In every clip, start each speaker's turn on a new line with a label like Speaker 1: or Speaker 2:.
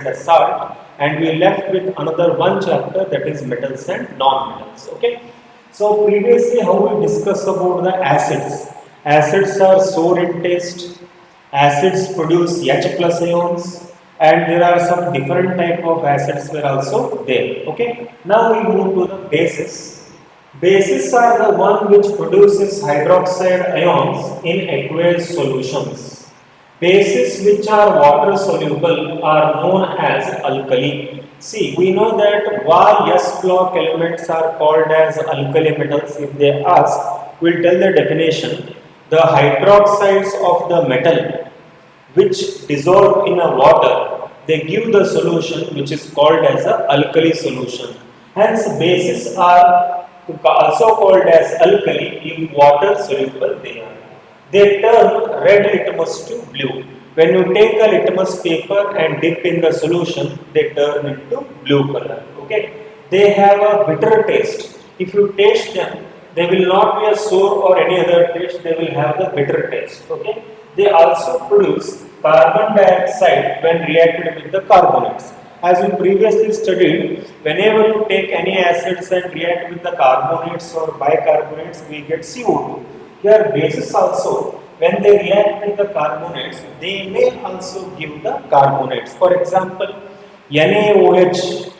Speaker 1: the salt, and we left with another one chapter, that is metals and non-metals. Okay. So previously how we discussed about the acids. Acids are sour in taste. Acids produce H plus ions, and there are some different type of acids were also there. Okay. Now we move to the bases. Bases are the one which produces hydroxide ions in aqueous solutions. Bases which are water soluble are known as alkali. See, we know that why S block elements are called as alkali metals. If they ask, we'll tell the definition. The hydroxides of the metal which dissolve in a water, they give the solution which is called as a alkali solution. Hence, bases are also called as alkali if water soluble they are. They turn red litmus to blue. When you take a litmus paper and dip in the solution, they turn into blue color. Okay? They have a bitter taste. If you taste them, they will not be a sour or any other taste. They will have the bitter taste. Okay? They also produce carbon dioxide when reacted with the carbonates. As we previously studied, whenever you take any acids and react with the carbonates or bicarbonates, we get CO2. Here bases also, when they react with the carbonates, they may also give the carbonates. For example, NaOH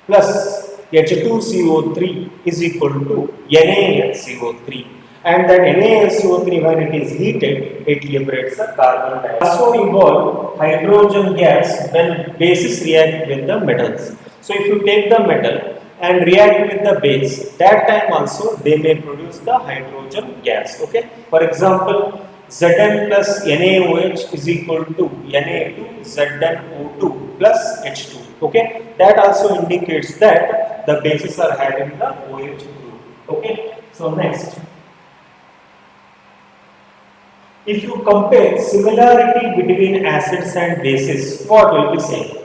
Speaker 1: plus H2CO3 is equal to NaSCO3, and that NaSCO3 when it is heated, it liberates the carbon dioxide. Also evolve hydrogen gas when bases react with the metals. So if you take the metal and react with the base, that time also they may produce the hydrogen gas. Okay. For example, Zn plus NaOH is equal to Na2ZnO2 plus H2. Okay. That also indicates that the bases are having the OH group. Okay. So next, if you compare similarity between acids and bases, what will be same?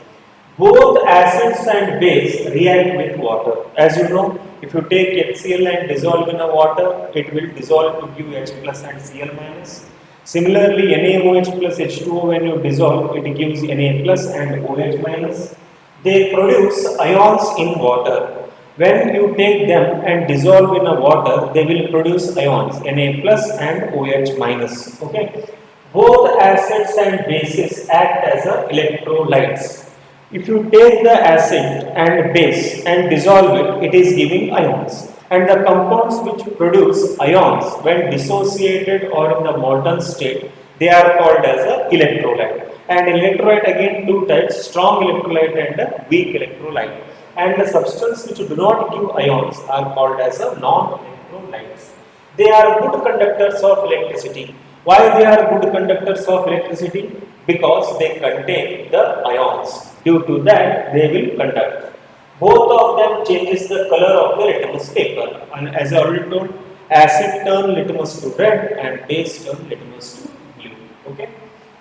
Speaker 1: Both acids and base react with water. As you know, if you take HCl and dissolve in a water, it will dissolve to give H plus and Cl minus. Similarly, NaOH plus H2O, when you dissolve, it gives Na plus and OH minus. They produce ions in water. When you take them and dissolve in a water, they will produce ions Na plus and OH minus. Okay. Both acids and bases act as electrolytes. If you take the acid and base and dissolve it, it is giving ions. And the compounds which produce ions when dissociated or in the molten state, they are called as electrolyte. And electrolyte again two types, strong electrolyte and a weak electrolyte. And the substance which do not give ions are called as non-electrolytes. They are good conductors of electricity. Why they are good conductors of electricity? Because they contain the ions. Due to that, they will conduct. Both of them changes the color of the litmus paper. And as I already told, acid turn litmus to red and base turn litmus to blue. Okay.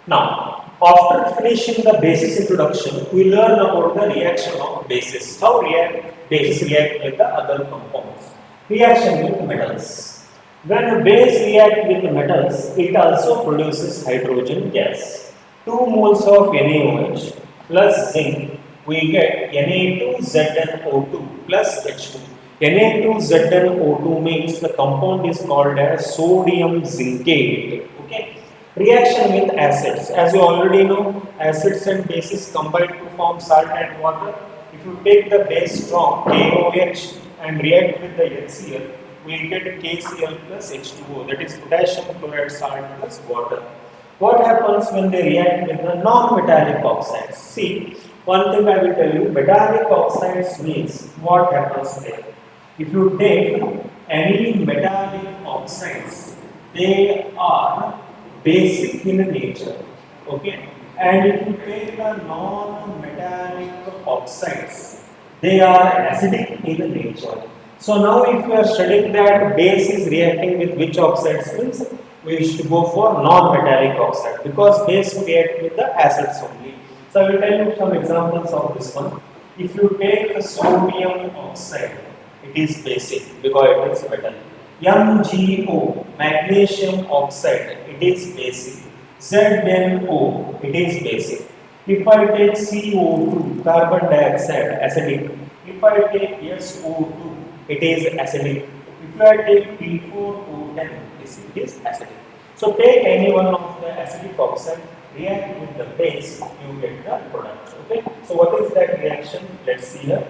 Speaker 1: Now, after finishing the basis introduction, we learn about the reaction of bases. How bases react with the other compounds. Reaction with metals. When a base reacts with metals, it also produces hydrogen gas. 2 moles of NaOH plus zinc, we get Na2ZnO2 plus H2. Na2ZnO2 means the compound is called as sodium zincate. Okay. Reaction with acids. As you already know, acids and bases combine to form salt and water. If you take the base strong KOH and react with the HCl, we get KCl plus H2O, that is potassium chloride salt plus water. What happens when they react with the non-metallic oxides? See, one thing I will tell you, metallic oxides means what happens there. If you take any metallic oxides, they are basic in nature. Okay? And if you take the non-metallic oxides, they are acidic in nature. So now if you are studying that base is reacting with which oxides means, we should go for non-metallic oxide because base react with the acids only. So I will tell you some examples of this one. If you take the sodium oxide, it is basic because it is metal. MgO, magnesium oxide, it is basic. ZnO, it is basic. If I take CO2, carbon dioxide, acidic. If I take SO2, it is acidic. If I take P4O10, it is acidic. So take any one of the acidic oxide, react with the base, you get the product. Okay. So what is that reaction? Let's see here.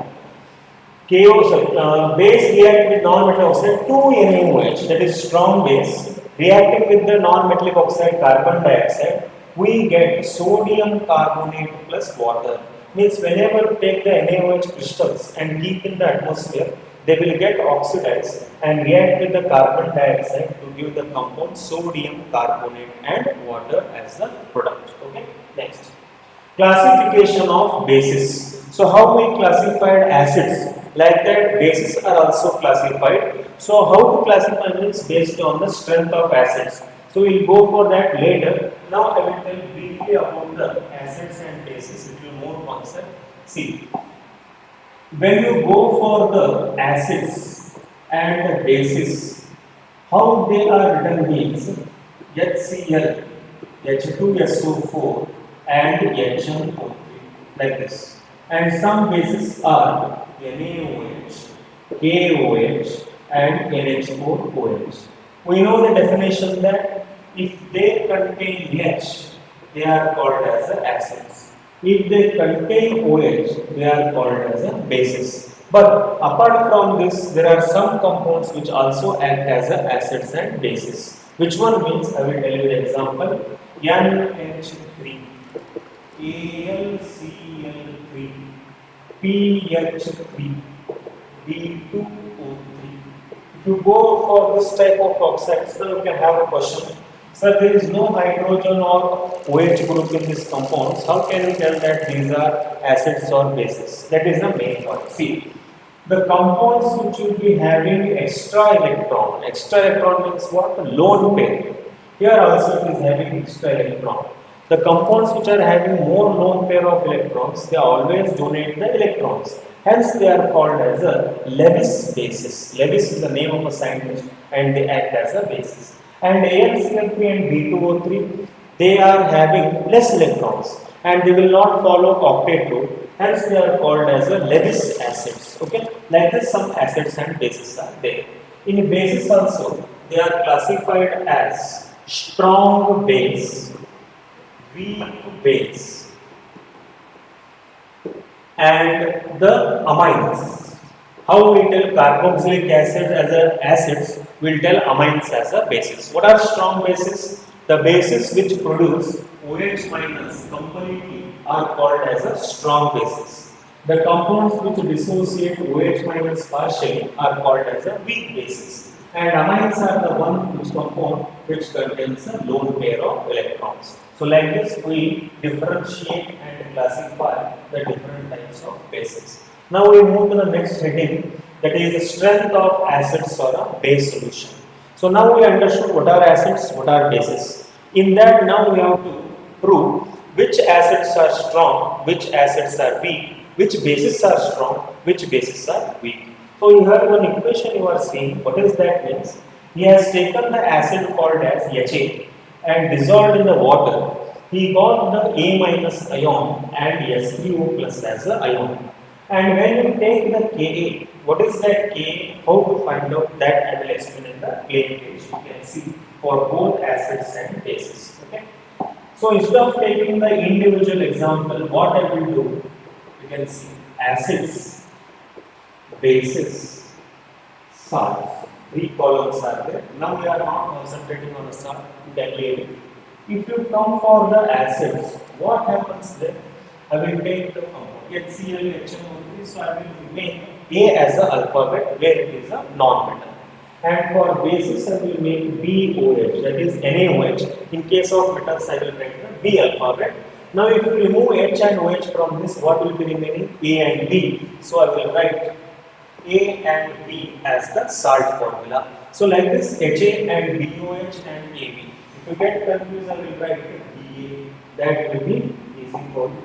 Speaker 1: Base react with non-metallic oxide 2NaOH, that is strong base, reacting with the non-metallic oxide carbon dioxide, we get sodium carbonate plus water. Means whenever you take the NaOH crystals and keep in the atmosphere, they will get oxidized and react with the carbon dioxide to give the compound sodium carbonate and water as the product. Okay, next. Classification of bases. So how we classified acids, like that bases are also classified. So how to classify means based on the strength of acids. So we'll go for that later. Now I will tell briefly about the acids and bases, little more concept. See, when you go for the acids and the bases, how they are written means HCl, H2SO4 and HNO3 like this. And some bases are NaOH, KOH and NH4OH. We know the definition that if they contain H, they are called as acids. If they contain OH, they are called as bases. But apart from this, there are some compounds which also act as acids and bases. Which one means? I will tell you the example. NH3, AlCl3, PH3, B2O3. If you go for this type of oxides, then you can have a question. Sir, there is no hydrogen or OH group in these compounds. How can you tell that these are acids or bases? That is the main point. See, the compounds which will be having extra electron means what? Lone pair. Here also it is having extra electron. The compounds which are having more lone pair of electrons, they always donate the electrons. Hence they are called as a Lewis bases. Lewis is the name of a scientist and they act as a basis. And AlCl3 and B2O3, they are having less electrons and they will not follow octet rule. Hence they are called as a Lewis acids. Okay, like this some acids and bases are there. In bases also, they are classified as strong base, weak base, and the amines. How we tell carboxylic acid as a acids, we'll tell amines as a bases. What are strong bases? The bases which produce OH minus completely are called as a strong bases. The compounds which dissociate OH minus partially are called as a weak bases. And amines are the one which compound which contains a lone pair of electrons. So like this we differentiate and classify the different types of bases. Now we move to the next heading, that is the strength of acids or a base solution. So now we understood what are acids, what are bases. In that now we have to prove which acids are strong, which acids are weak, which bases are strong, which bases are weak. So you have one equation you are seeing. What is that means? He has taken the acid called as Ha and dissolved in the water. He got the A minus ion and S3O plus as the ion. And when you take the Ka, what is that Ka? How to find out that I will explain in the plain page. You can see for both acids and bases. Okay. So instead of taking the individual example, what I will do? You can see acids, bases, salts. 3 columns are there. Now we are not concentrating on the salt. You can leave it. If you come for the acids, what happens there? I will take the compound HCl, HNO3, so I will make A as an alphabet where it is a non-metal. And for bases, I will make BOH, that is NaOH. In case of metals, I will make the B alphabet. Now, if you remove H and OH from this, what will be remaining? A and B. So I will write A and B as the salt formula. So like this, Ha and BOH and AB. If you get confused, I will write BA. That will be easy for you.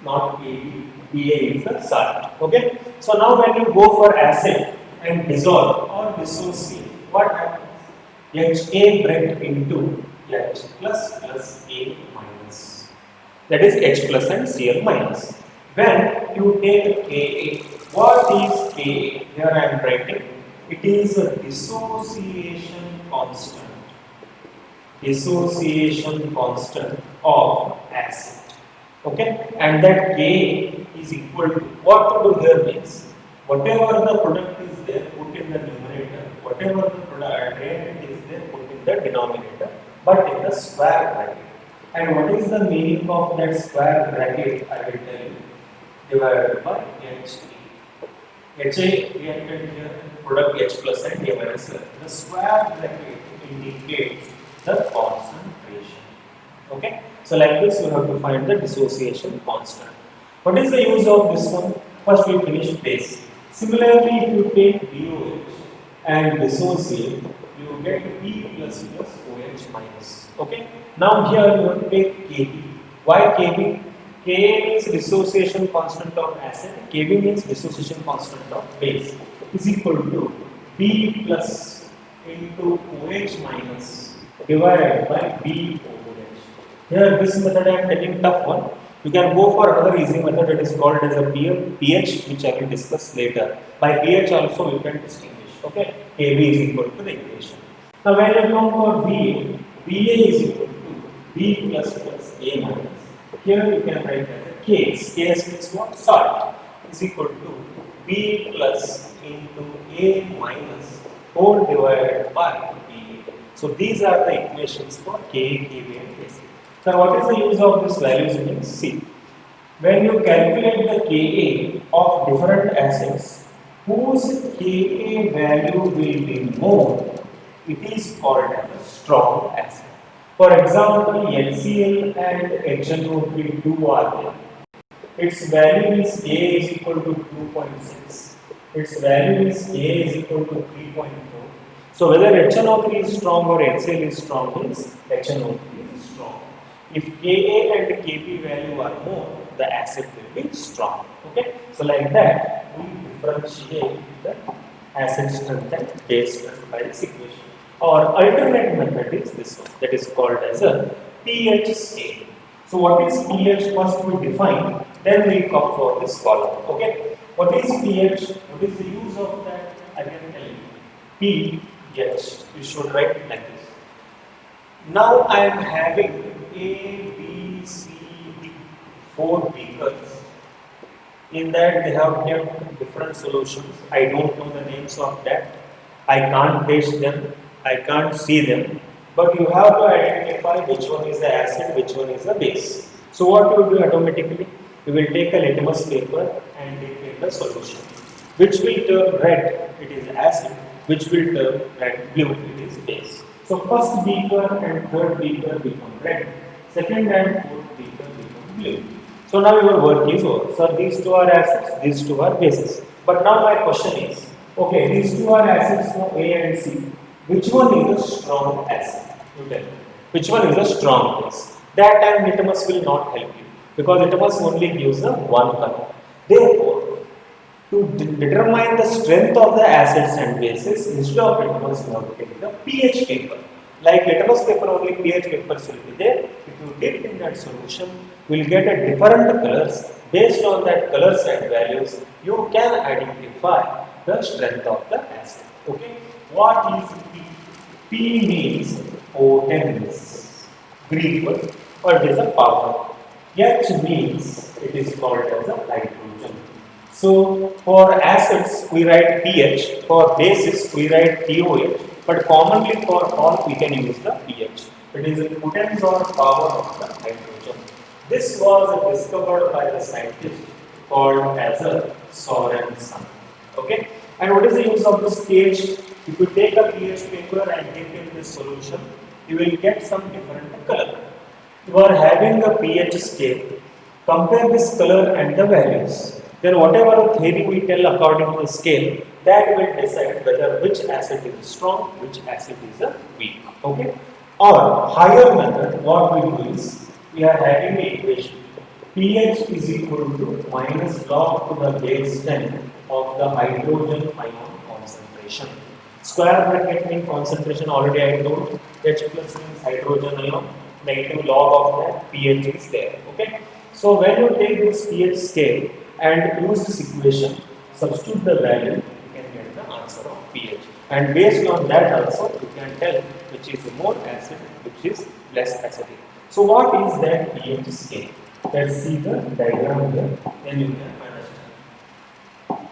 Speaker 1: Not AB. BA is the salt. Okay. So now when you go for acid and dissolve or dissociate, what happens? HA break into H plus plus A minus. that is H plus and Cl minus. When you take Ka, what is Ka? Here I am writing, it is a dissociation constant. Dissociation constant of acid. Okay, and that Ka is equal to what to do here means whatever the product is there, put in the numerator, whatever the product reactant is there, put in the denominator, but in the square bracket. And what is the meaning of that square bracket? I will tell you. Divided by HA. HA reactant here, product H plus and A minus. The square bracket indicates the concentration. Okay, so like this you have to find the dissociation constant. What is the use of this one? First we finish base. Similarly, if you take BOH and dissociate, you get P plus plus OH minus. Okay, now here you have to take Kb. Why Kb? Ka means dissociation constant of acid, Kb means dissociation constant of base, is equal to B plus into OH minus divided by BOH. Here this method I am taking tough one. You can go for another easy method that is called as a pH, which I will discuss later. By pH also you can distinguish. Okay, Kb is equal to the equation. Now when you come for Va, Va is equal to B plus plus A minus. Here you can write as Ks. Ks means what? Salt is equal to B plus into A minus whole divided by B. So these are the equations for Ka, Kb and Kc. Now what is the use of these values you can see? When you calculate the Ka of different acids whose Ka value will be more, it is called as a strong acid. For example, HCl and HNO3 2 are there. Its value is Ka is equal to 2.6. Its value is Ka is equal to 3.4. So whether HNO3 is strong or HCl is strong means HNO3 is strong. If Ka and Kp value are more, the acid will be strong. Okay, so like that we differentiate the acid strength and base strength by this equation. Or alternate method is this one, that is called as a pH scale. So what is pH? First we define, then we come for this column. Okay, what is pH? What is the use of that? I can tell you. pH, you should write it like this. Now I am having A, B, C, D, 4 beakers. In that they have kept different solutions. I don't know the names of that. I can't taste them. I can't see them. But you have to identify which one is the acid, which one is the base. So what you will do automatically? You will take a litmus paper and dip in the solution. Which will turn red, it is acid. Which will turn blue, it is base. So first beaker and third beaker become red. Second and fourth beaker become blue. So now your work is over. So these two are acids, these two are bases. But now my question is, okay, these two are acids, now A and C. Which one is a strong acid? You tell me. Which one is a strong base? That time litmus will not help you because litmus only gives a one color. Therefore, to determine the strength of the acids and bases, instead of litmus, you have to take the pH paper. Like litmus paper, only pH papers will be there. If you dip in that solution, you will get a different colors. Based on that colors and values, you can identify the strength of the acid. Okay. What is P? P means potence, Greek word, or it is a power. H means it is called as a hydrogen. So for acids we write pH, for bases we write POH, but commonly for all we can use the pH. It is the potence or power of the hydrogen. This was discovered by the scientist called as a Sorensen. Okay. And what is the use of this pH? If you take a pH paper and dip in this solution, you will get some different color. You are having a pH scale. Compare this color and the values. Then whatever theory we tell according to the scale, that will decide whether which acid is strong, which acid is a weak. Okay? Or higher method, what we do is, we are having an equation. pH is equal to minus log to the base 10 of the hydrogen ion concentration. Square bracket means concentration, already I told. H plus means hydrogen ion, negative log of that pH is there. Okay. So when you take this pH scale and use this equation, substitute the value, you can get the answer of pH. And based on that also, you can tell which is more acid, which is less acidic. So what is that pH scale? Let's see the diagram here, then you can understand.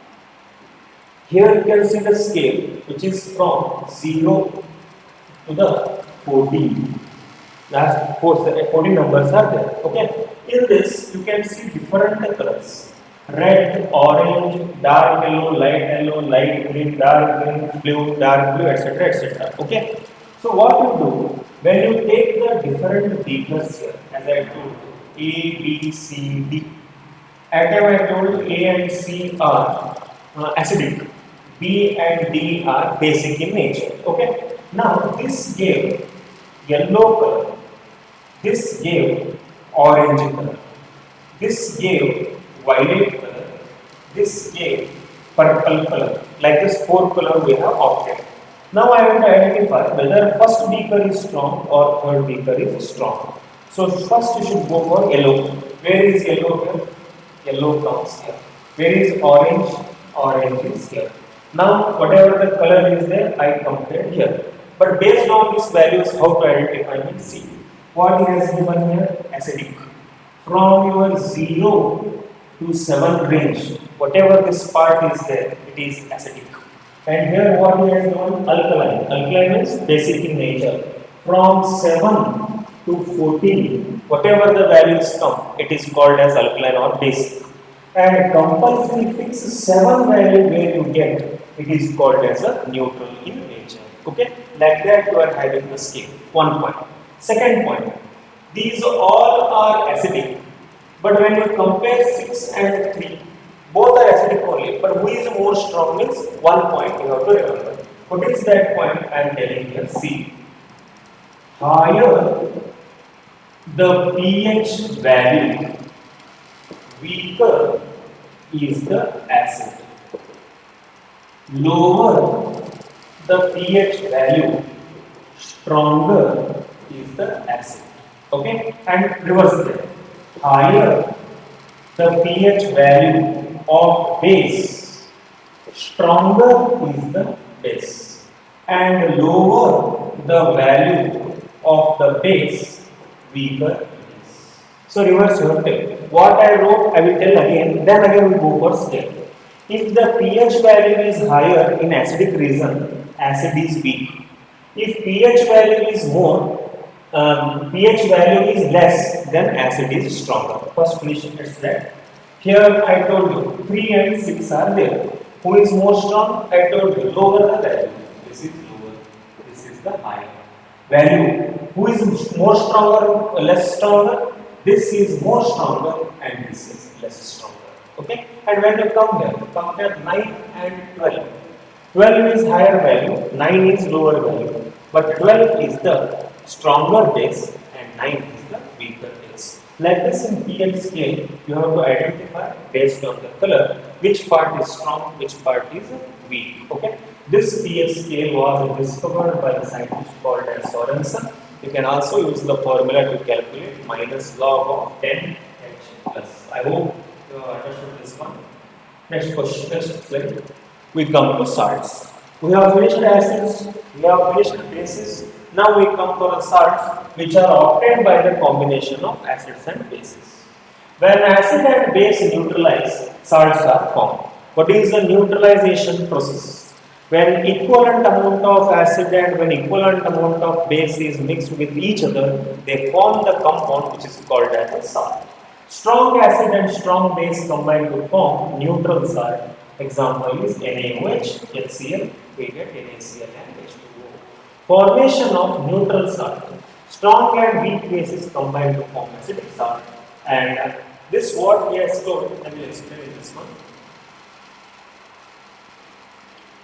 Speaker 1: Here you can see the scale, which is from 0 to the 14. Last 14 numbers are there. Okay. In this, you can see different colors: red, orange, dark yellow, light green, dark green, dark blue, etc., etc. Okay. So what you do when you take the different beakers here, as I told you, A, B, C, D. Atom I told A and C are acidic, B and D are basic in nature. Okay. Now this gave yellow color, this gave orange color, this gave violet color, this gave purple color. Like this 4 color we have opted. Now I want to identify whether first beaker is strong or third beaker is strong. So first you should go for yellow. Where is yellow here? Yellow comes here. Where is orange? Orange is here. Now whatever the color is there, I compared here. But based on these values, how to identify and see. What he has given here? Acidic. From your 0 to 7 range, whatever this part is there, it is acidic. And here what he has given? Alkaline. Alkaline is basic in nature. From 7 to 14, whatever the values come, it is called as alkaline or basic. And compulsory fix 7 value where you get, it is called as a neutral in nature. Okay, like that you are having the scale. 1 point. Second point, these all are acidic, but when you compare 6 and 3, both are acidic only, but who is more strong means 1 point you have to remember. What is that point I am telling here? See, higher the pH value, weaker is the acid. Lower the pH value, stronger is the acid. Okay, and reverse that. Higher the pH value of base, stronger is the base, and lower the value of the base, weaker it is. So reverse your take. What I wrote, I will tell again. Then again we go for scale. If the pH value is higher in acidic region, acid is weak. If pH value is more, pH value is less, then acid is stronger. First condition is that. Here I told you 3 and 6 are there. Who is more strong? I told you lower the value. This is lower. This is the higher value. Who is more stronger, less stronger? This is more stronger and this is less stronger. Okay? And when you compare 9 and 12. 12 is higher value, 9 is lower value. But 12 is the stronger base and 9 is the weaker base. Like this in pH scale, you have to identify based on the color which part is strong, which part is weak. Okay? This pH scale was discovered by the scientist called as Sorensen. You can also use the formula to calculate minus log of 10 H plus. I hope you understood this one. Next question, next slide. We come to salts. We have finished acids, we have finished bases. Now we come to the salts, which are obtained by the combination of acids and bases. When acid and base neutralize, salts are formed. What is the neutralization process? When equivalent amount of acid and when equivalent amount of base is mixed with each other, they form the compound which is called as a salt. Strong acid and strong base combine to form neutral salt. Example is NaOH, HCl, we get NaCl and H2O. Formation of neutral salt. Strong and weak bases combine to form acidic salt. And this what he has told, I will explain in this one.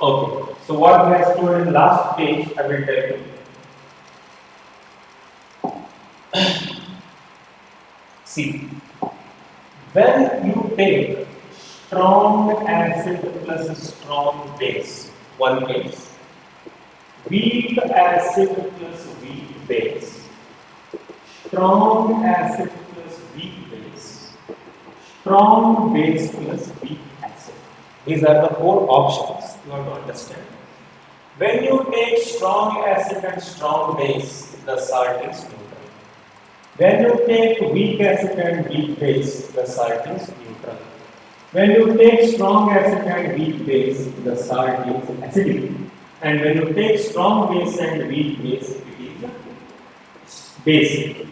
Speaker 1: Okay, so what he has told in last page, I will tell you. See, when you take strong acid plus strong base, one case, weak acid plus weak base, Strong acid plus weak base. Strong base plus weak acid. These are the four options you have to understand. When you take strong acid and strong base, the salt is neutral. When you take weak acid and weak base, the salt is neutral. When you take strong acid and weak base, the salt is acidic. And when you take strong base and weak base, it is basic.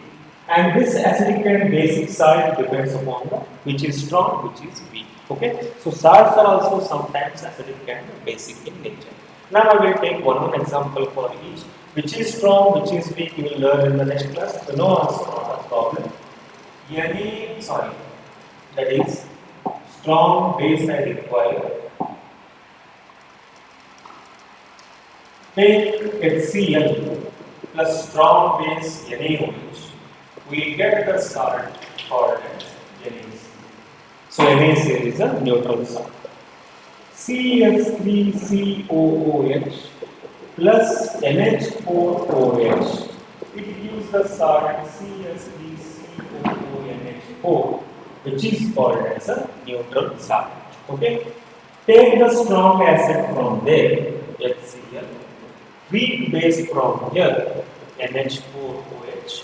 Speaker 1: And this acidic and basic salt depends upon the which is strong, which is weak. Okay, so salts are also sometimes acidic and basic in nature. Now I will take one example for each. Which is strong, which is weak, you will learn in the next class. So no answer, not a problem. That is strong base I require. Take HCl plus strong base NaOH. We get the salt called as NaCl. So NaCl is a neutral salt. CH3COOH plus NH4OH. It gives the salt CH3COONH4, which is called as a neutral salt. Okay. Take the strong acid from there, HCl. Weak base from here, NH4OH.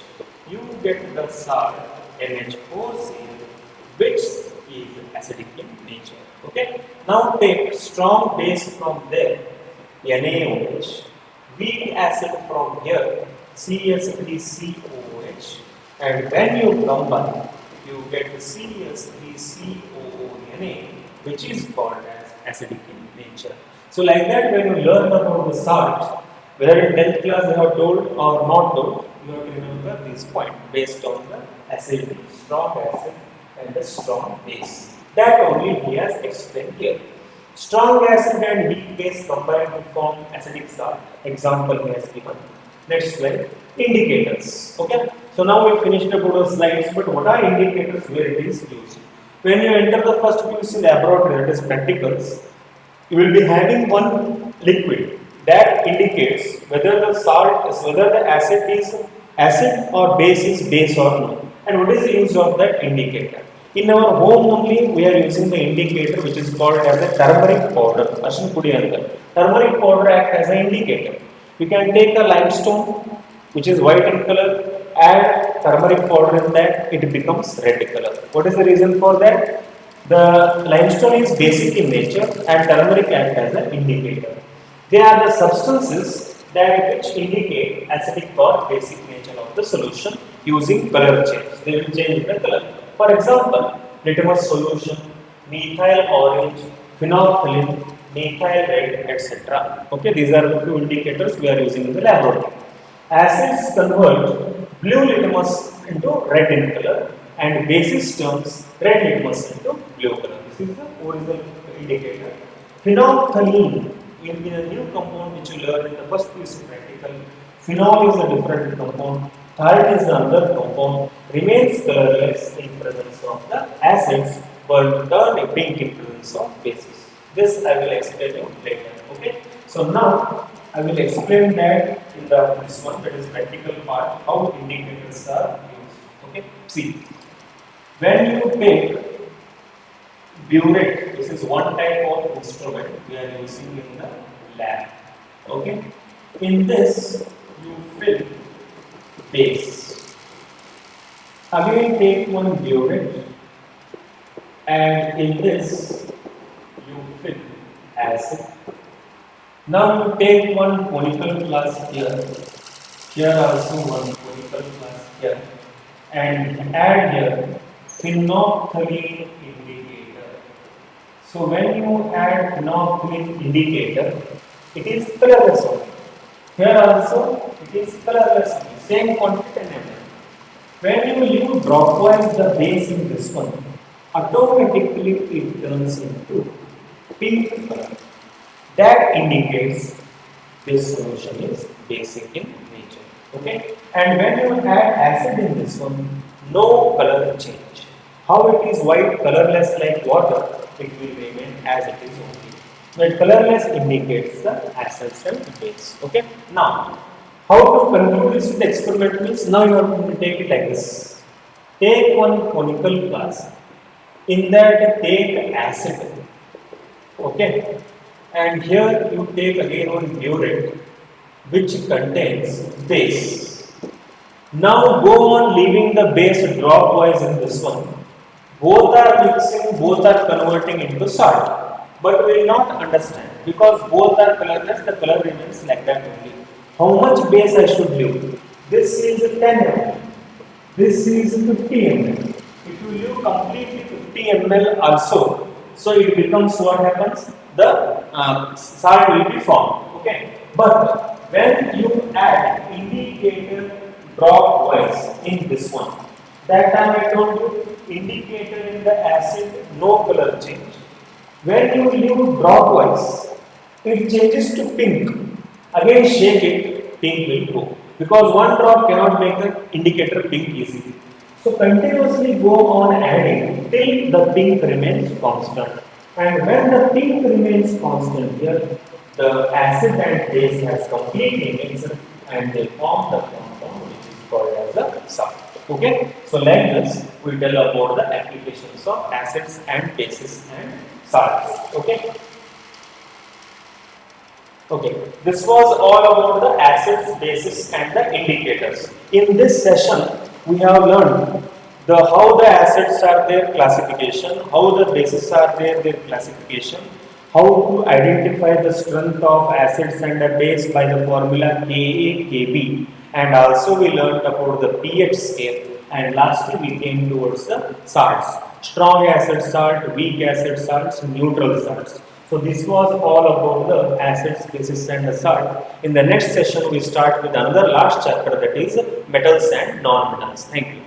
Speaker 1: You get the salt NH4Cl, which is acidic in nature. Okay. Now take strong base from there, NaOH, weak acid from here, CH3COOH, and when you combine, you get CH3COONA, which is called as acidic in nature. So like that, when you learn about the salt, whether in 10th class they have told or not told, you have to remember this point based on the acid, strong acid and the strong base. That only he has explained here. Strong acid and weak base combined to form acidic salt. Example he has given. Next slide. Indicators. Okay. So now we finished about the slides, but what are indicators where it is used? When you enter the first PUC laboratory, that is practicals, you will be having one liquid that indicates whether the salt is, whether the acid is acid or base is base or not. And what is the use of that indicator? In our home only, we are using the indicator which is called as a turmeric powder. Turmeric powder acts as an indicator. You can take a limestone which is white in color, add turmeric powder in that, it becomes red color. What is the reason for that? The limestone is basic in nature and turmeric acts as an indicator. They are the substances that which indicate acidic or basic nature of the solution using color change. They will change the color. For example, litmus solution, methyl orange, phenolphthalein, methyl red, etc. Okay, these are the few indicators we are using in the laboratory. Acids convert blue litmus into red in color and bases turns red litmus into blue color. This is the original indicator. Phenolphthalein will be a new compound which you learn in the first piece of practical. Phenol is a different compound. Third is another compound, remains colorless in presence of the acids but turn pink in presence of bases. This I will explain you later. Okay. So now I will explain that in this one, that is practical part, how indicators are used. Okay. See, when you take burette, this is one type of instrument we are using in the lab. Okay. In this, you fill base. Again, take one burette, and in this, you fill acid. Now you take one conical glass here also one conical glass here, and add here phenolphthalein indicator. So when you add phenolphthalein indicator, it is colorless only. Here also it is colorless only, same quantity and everything. When you leave dropwise the base in this one, automatically it turns into pink color. That indicates this solution is basic in nature. Okay? And when you add acid in this one, no color change. How it is white, colorless like water, it will remain as it is only. But colorless indicates the acids and base. Okay? Now, How to conclude this with experiment means now you have to take it like this. Take one conical glass. In that take acid. Okay. And here you take again one burette which contains base. Now go on leaving the base dropwise in this one. Both are mixing, both are converting into salt. But we will not understand because both are colorless, the color remains like that only. How much base I should leave? This is 10 ml. This is 50 ml. If you leave completely 50 ml also, so it becomes what happens? The salt will be formed. Okay. But when you add indicator dropwise in this one, that time I told you indicator in the acid no color change. When you leave dropwise, it changes to pink. Again shake it, pink will go. Because one drop cannot make the indicator pink easily. So continuously go on adding till the pink remains constant. And when the pink remains constant here, the acid and base has completely mixed and they form the compound which is called as a salt. Okay? So like this, we tell about the applications of acids and bases and salts. Okay? Okay, this was all about the acids, bases and the indicators. In this session, we have learned how the acids are their classification, how the bases are their classification, how to identify the strength of acids and the base by the formula Ka, Kb, and also we learned about the pH scale, and lastly we came towards the salts, strong acid salt, weak acid salts, neutral salts. So this was all about the acids, bases and the salt. In the next session we start with another last chapter, that is metals and non-metals. Thank you.